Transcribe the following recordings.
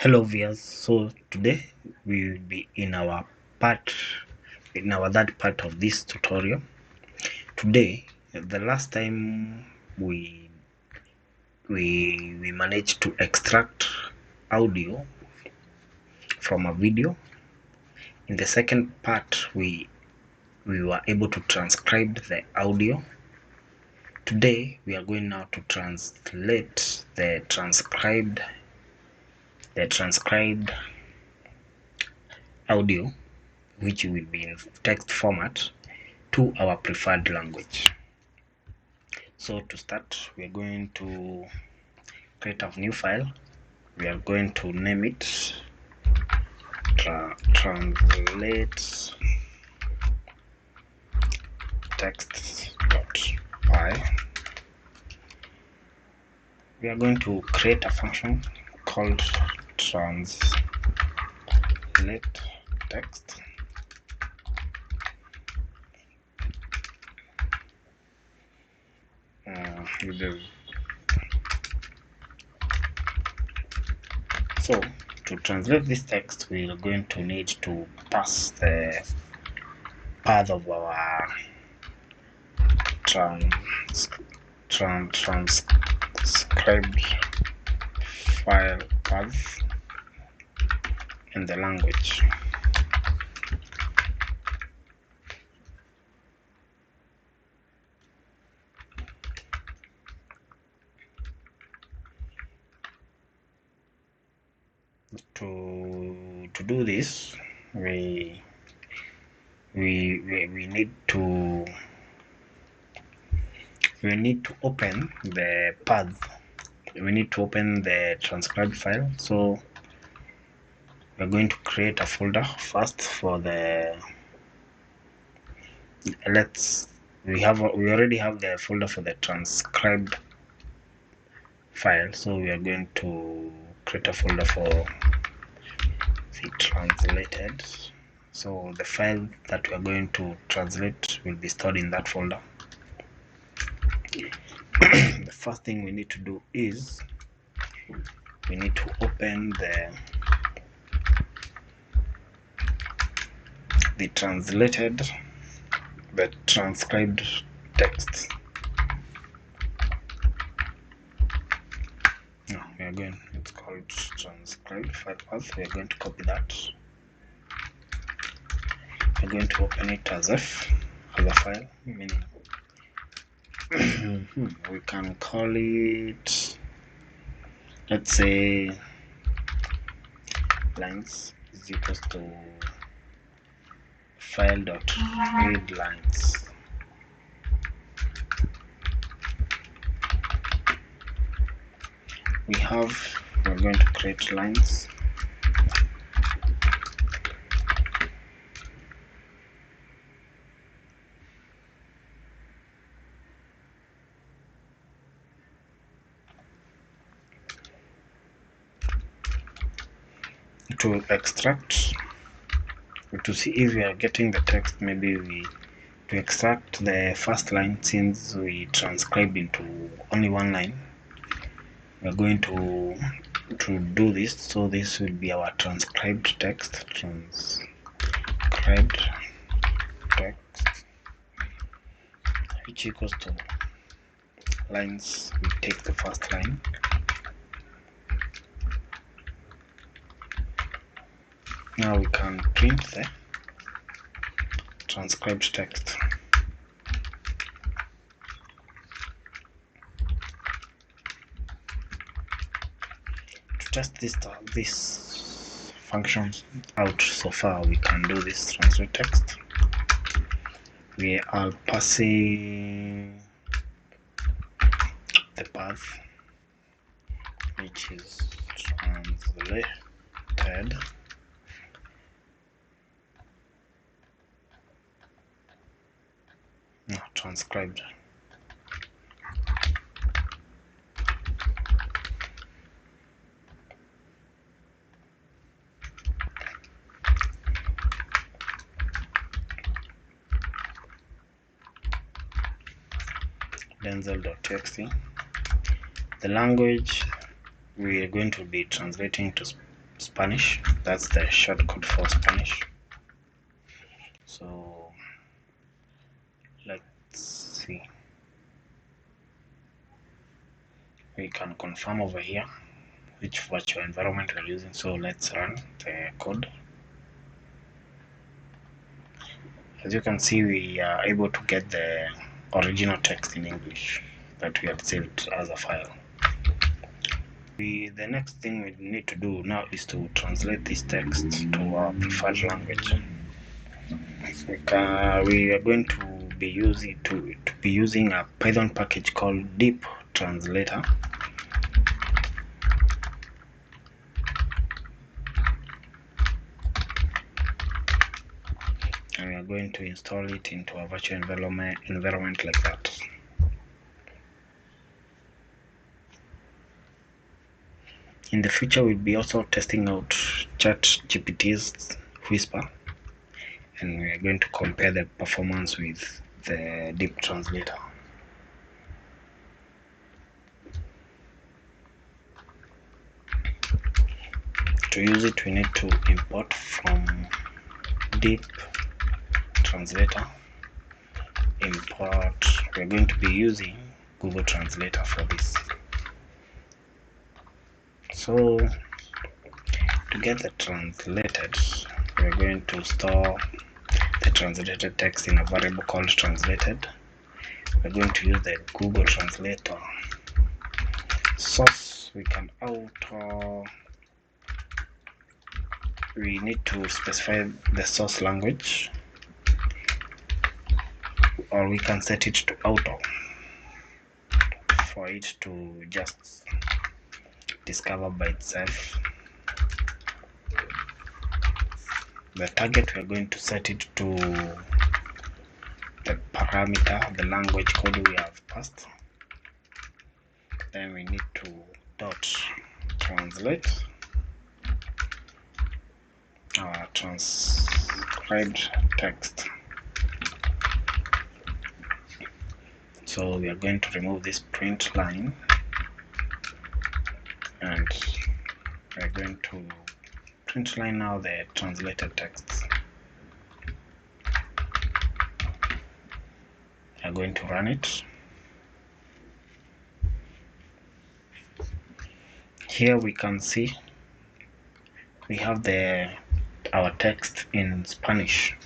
Hello viewers, so today we will be in our third part of this tutorial. Today, the last time we managed to extract audio from a video. In the second part we were able to transcribe the audio. Today we are going now to translate the transcribed audio, which will be in text format, to our preferred language. So to start, we are going to create a new file. We are going to name it translate text.py. We are going to create a function called translate text. So to translate this text, we are going to need to pass the path of our transcribed file path in the language. To do this, we need to open the path. We need to open the transcribed file. So we're going to create a folder first for the we already have the folder for the transcribed file. So we are going to create a folder for the translated. So the file that we are going to translate will be stored in that folder. The first thing we need to do is we need to open the transcribed text. It's called transcribed file path. We are going to copy that. We're going to open it as a file, meaning we can call it, let's say, lines is equals to file.read lines. We're going to create lines. To extract, to see if we are getting the text, maybe to extract the first line, since we transcribed into only one line, we are going to do this. So this will be our transcribed text. Transcribed text, which equals to lines. We take the first line. Now we can print the transcribed text. To test this functions out so far, we can do this translate text. We are passing the path, which is translated. No, transcribed. Denzel.txt. The language we are going to be translating to Spanish. That's the shortcut for Spanish. So let's see. We can confirm over here which virtual environment we're using. So let's run the code. As you can see, we are able to get the original text in English that we had saved as a file. The next thing we need to do now is to translate this text to our preferred language. We are going to be using a Python package called Deep Translator. And we are going to install it into a virtual environment like that. In the future, we'll be also testing out ChatGPT's Whisper, and we are going to compare the performance with the Deep Translator. To use it, we need to import from Deep Translator. Import. We're going to be using Google Translator for this. So to get the translated, we're going to store the translated text in a variable called translated. We're going to use the Google Translator source. We need to specify the source language, or we can set it to auto for it to just discover by itself. The target, we're going to set it to the parameter, the language code we have passed. Then we need to translate our transcribed text. So we are going to remove this print line, and we are going to print line now the translated text. We are going to run it. Here we can see we have our text in Spanish.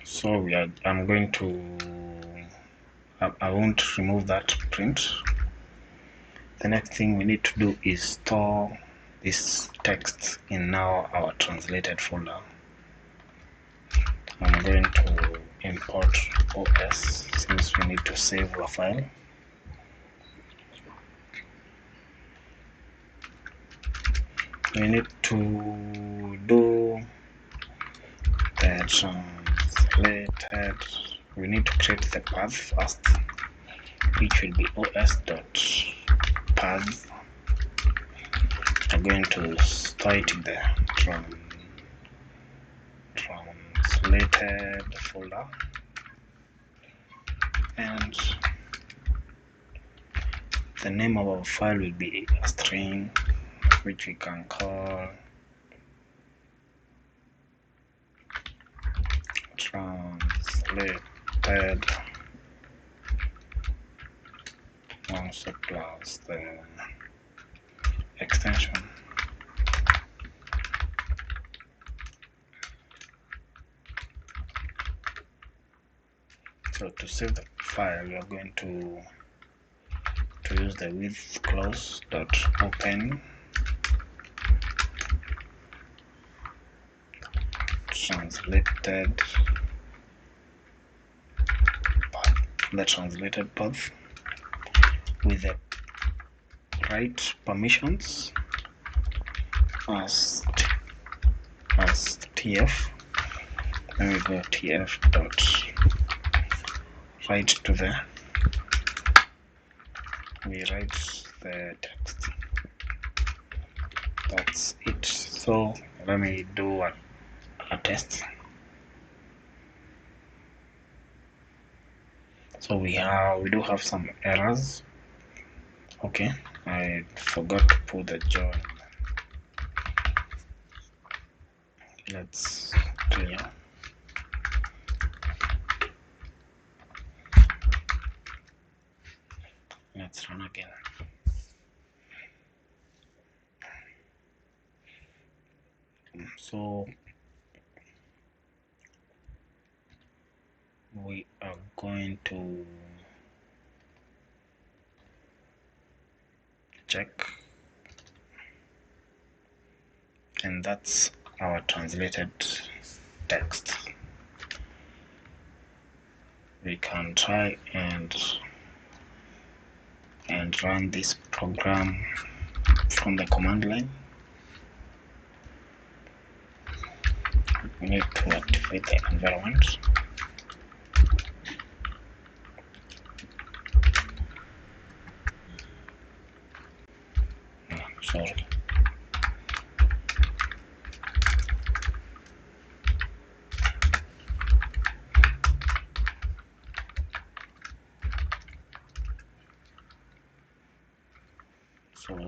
So I'm going to I won't remove that print. The next thing we need to do is store this text in now our translated folder. I'm going to import OS since we need to save a file. We need to do the translated. We need to create the path first, which will be os.path. I'm going to store it in the translated folder, and the name of our file will be a string, which we can call translated also plus the extension. So to save the file, we are going to use the with clause dot open translated path with the right permissions as tf. Then we go tf dot write to the we write the text. That's it. So let me do a test. So we do have some errors. Okay, I forgot to put the join. Let's clear. Let's run again. So we are going to check, and that's our translated text. We can try and run this program from the command line. We need to activate the environment. Sorry. So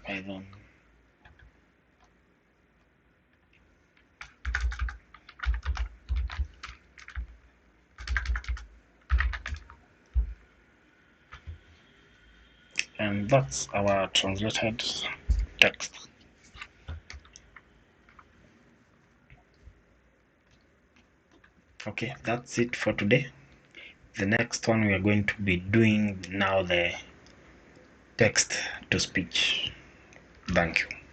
Python and that's our translated text. Okay, that's it for today. The next one we are going to be doing now the text to speech. Thank you.